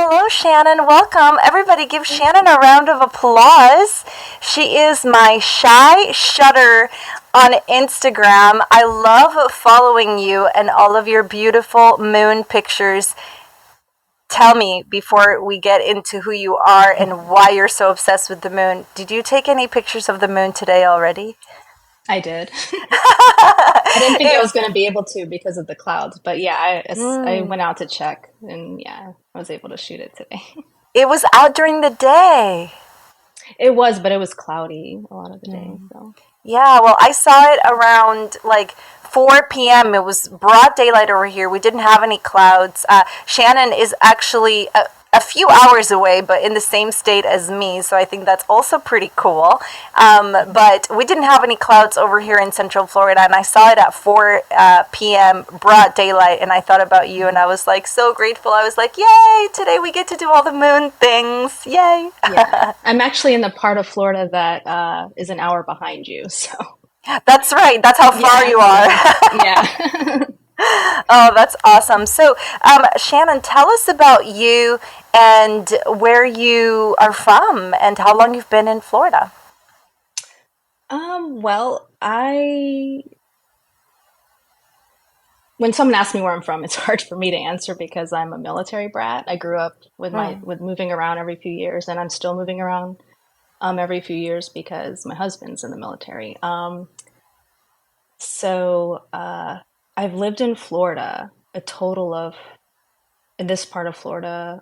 Hello, Shannon. Welcome. Everybody give Shannon a round of applause. She is my shy shutter on Instagram. I love following you and all of your beautiful moon pictures. Tell me, before we get into who you are and why you're so obsessed with the moon, did you take any pictures of the moon today already? I did. I didn't think I was going to be able to because of the clouds, but yeah, I Mm. went out to check and yeah, I was able to shoot it today. It was out during the day. It was, but it was cloudy a lot of the day, so. Yeah, well, I saw it around like 4 p.m. It was broad daylight over here. We didn't have any clouds. Shannon is actually a few hours away, but in the same state as me, so I think that's also pretty cool. But we didn't have any clouds over here in Central Florida, and I saw it at 4 p.m. broad daylight, and I thought about you, and I was like so grateful. I was like, yay, today we get to do all the moon things. Yay. Yeah. I'm actually in the part of Florida that is an hour behind you, so. That's right. That's how far Yeah, you are. yeah, yeah. Oh, that's awesome. So, Shannon, tell us about you and where you are from and how long you've been in Florida. Well, when someone asks me where I'm from, it's hard for me to answer because I'm a military brat. I grew up with Mm. with moving around every few years, and I'm still moving around every few years because my husband's in the military. So I've lived in Florida a total of in this part of Florida,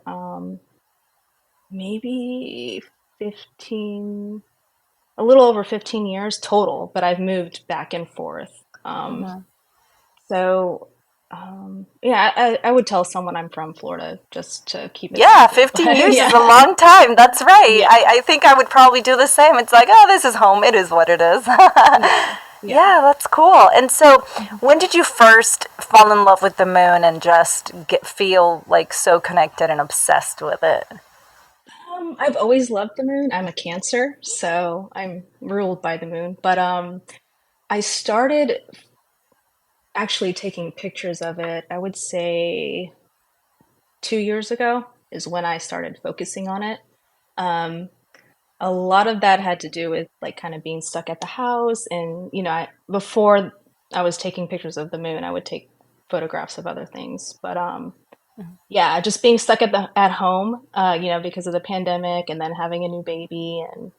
maybe 15, a little over 15 years total, but I've moved back and forth. Mhm. So yeah, I would tell someone I'm from Florida just to keep it Yeah, simple. 15 But years is a yeah, long time. That's right. yeah, I think I would probably do the same. It's like, oh, this is home. It is what it is. yeah, yeah. Yeah, that's cool. And so, when did you first fall in love with the moon and just feel like so connected and obsessed with it? I've always loved the moon. I'm a Cancer, so I'm ruled by the moon. But I started actually taking pictures of it, I would say 2 years ago is when I started focusing on it. Um, a lot of that had to do with like kind of being stuck at the house, and before I was taking pictures of the moon, I would take photographs of other things. But yeah, just being stuck at home, because of the pandemic, and then having a new baby, and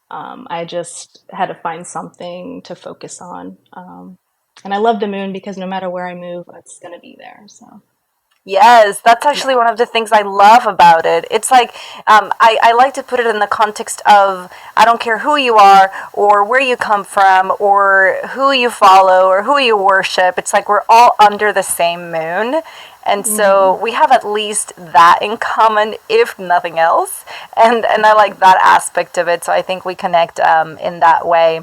I just had to find something to focus on. And I love the moon because no matter where I move, it's gonna be there. So Yes, that's actually yeah. one of the things I love about it. It's like, I like to put it in the context of I don't care who you are or where you come from or who you follow or who you worship. It's like we're all under the same moon. And Hmm. so we have at least that in common, if nothing else. And I like that aspect of it. So I think we connect in that way.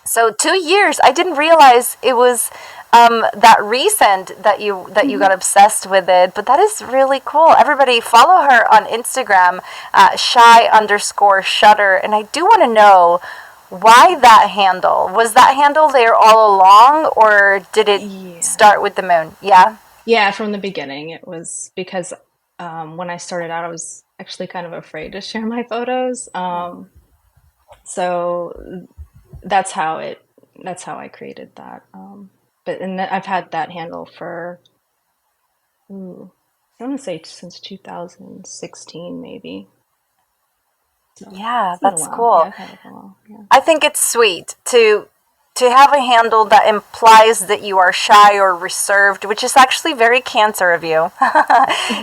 So 2 years, I didn't realize it was that recent that you got obsessed with it. But that is really cool. Everybody follow her on Instagram, shy underscore shutter. And I do want to know why that handle. Was that handle there all along, or did it Yeah. start with the moon? Yeah. Yeah, from the beginning, it was because when I started out, I was actually kind of afraid to share my photos. So that's how I created that. I've had that handle for, ooh, I want to say since 2016, maybe. So Yeah, it's been a that's while. Yeah, cool. I've had it for a while. Yeah. I think it's sweet to have a handle that implies that you are shy or reserved, which is actually very Cancer of you.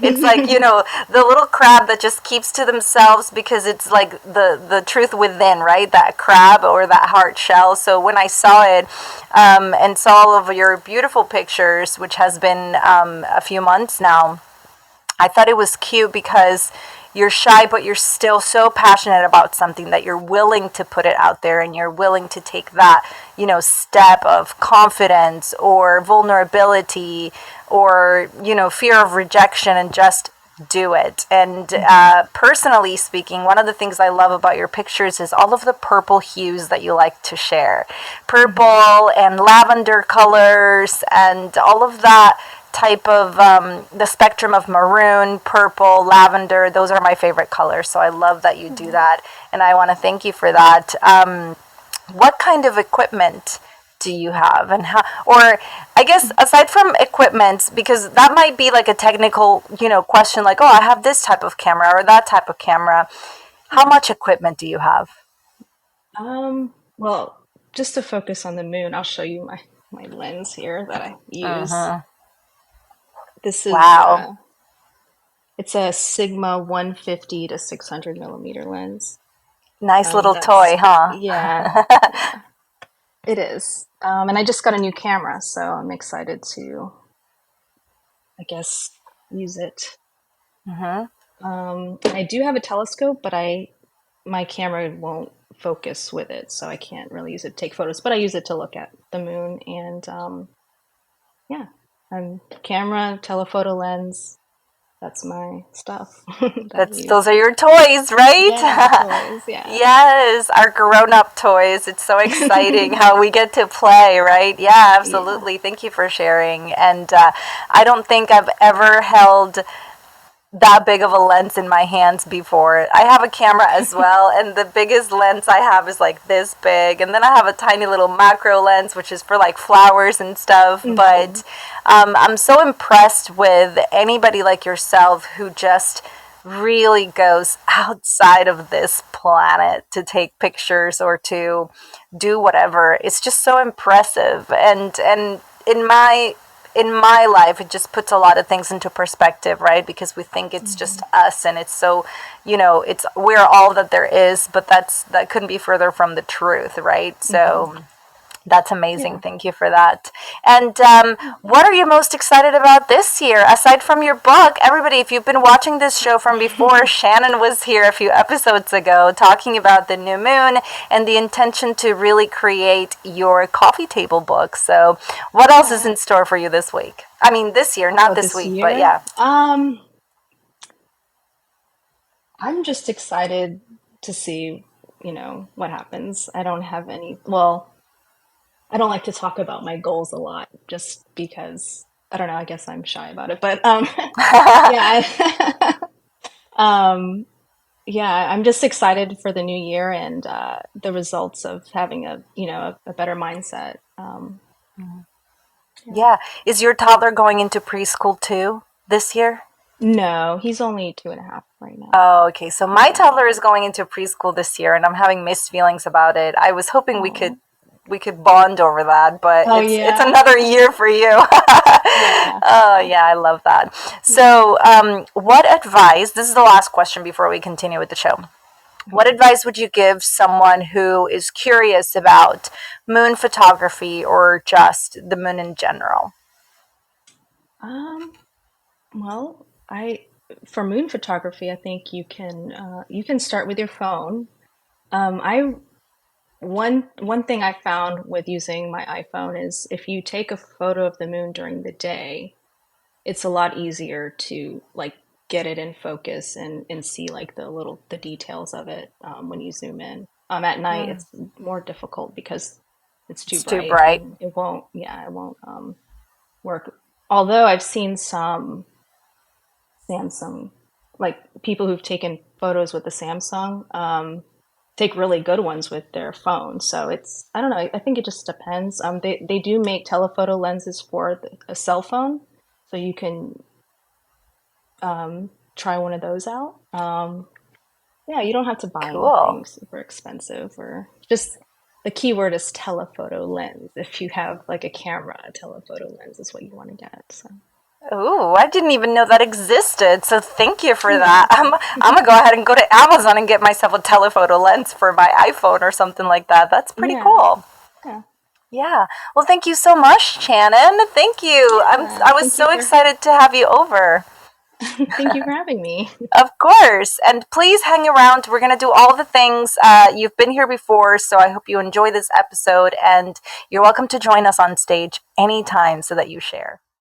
It's like, the little crab that just keeps to themselves because it's like the truth within, right? That crab or that heart shell. So when I saw it and saw all of your beautiful pictures, which has been a few months now, I thought it was cute because you're shy, but you're still so passionate about something that you're willing to put it out there and you're willing to take that, step of confidence or vulnerability or, fear of rejection and just do it. And Hmm. personally speaking, one of the things I love about your pictures is all of the purple hues that you like to share. Hmm. Purple and lavender colors and all of that type of the spectrum of maroon, purple, lavender. Those are my favorite colors. So I love that you do that, and I want to thank you for that. What kind of equipment do you have, and how, or I guess aside from equipment, because that might be like a technical, question, like, oh, I have this type of camera or that type of camera. How much equipment do you have? Well, just to focus on the moon, I'll show you my lens here that I use. Uh-huh. This is Wow. it's a Sigma 150 to 600 millimeter lens. Nice little That's toy, huh? Yeah, yeah, it is. And I just got a new camera, so I'm excited to, I guess, use it. Hmm. I do have a telescope, but my camera won't focus with it, so I can't really use it to take photos. But I use it to look at the moon, and yeah, and camera, telephoto lens. That's my stuff that I Those use. are your toys, Yeah, right? toys. Yeah, Yes, our grown-up toys. It's so exciting how we get to play, right? Yeah, yeah. absolutely. Thank you for sharing. And I don't think I've ever held that big of a lens in my hands before. I have a camera as well, and the biggest lens I have is like this big. And then I have a tiny little macro lens, which is for like flowers and stuff. Hmm. But I'm so impressed with anybody like yourself who just really goes outside of this planet to take pictures or to do whatever. It's just so impressive. And in my life, it just puts a lot of things into perspective, right? Because we think it's just Hmm. us, and it's so, it's we're all that there is, but that couldn't be further from the truth, right? Hmm. So that's amazing. Yeah. Thank you for that. And what are you most excited about this year, aside from your book? Everybody, if you've been watching this show from before, Shannon was here a few episodes ago talking about the new moon and the intention to really create your coffee table book. So, what else is Yeah. in store for you this week? I mean, this year, not Oh, this this week, but year? yeah. I'm just excited to see, what happens. I don't have any, well, I don't like to talk about my goals a lot just because I don't know, I guess I'm shy about it. But yeah, um yeah, I'm just excited for the new year and the results of having a better mindset. Yeah. Yeah. Is your toddler going into preschool too this year? No, he's only 2.5 right now. Oh, okay. So my Yeah. toddler is going into preschool this year, and I'm having mixed feelings about it. I was hoping we could Oh. we could bond over that, but Oh it's yeah. another year for you. Yeah. Oh, Yeah. yeah, I love that. Yeah. So, what advice? This is the last question before we continue with the show. What Okay. advice would you give someone who is curious about moon photography or just the moon in general? Um, well, I for moon photography, I think you can start with your phone. I one thing I found with using my iPhone is if you take a photo of the moon during the day, it's a lot easier to like get it in focus and see like the details of it when you zoom in. At night, Mm, it's more difficult because it's too it's too bright bright. and it won't work. Although I've seen some Samsung, like people who've taken photos with the Samsung, take really good ones with their phone. So I don't know. I think it just depends. They do make telephoto lenses for a cell phone, so you can try one of those out. Yeah, you don't have to buy Cool. anything super expensive or just the keyword is telephoto lens. If you have like a camera, a telephoto lens is what you want to get. So Ooh, I didn't even know that existed. So thank you for yeah, that. I'm gonna go ahead and go to Amazon and get myself a telephoto lens for my iPhone or something like that. That's pretty yeah, cool. yeah, Yeah. Well, thank you so much, Shannon. Thank you. yeah. I was so excited to have you over. Thank you for having me. Of course. And please hang around. We're going to do all the things. You've been here before, so I hope you enjoy this episode. And you're welcome to join us on stage anytime so that you share.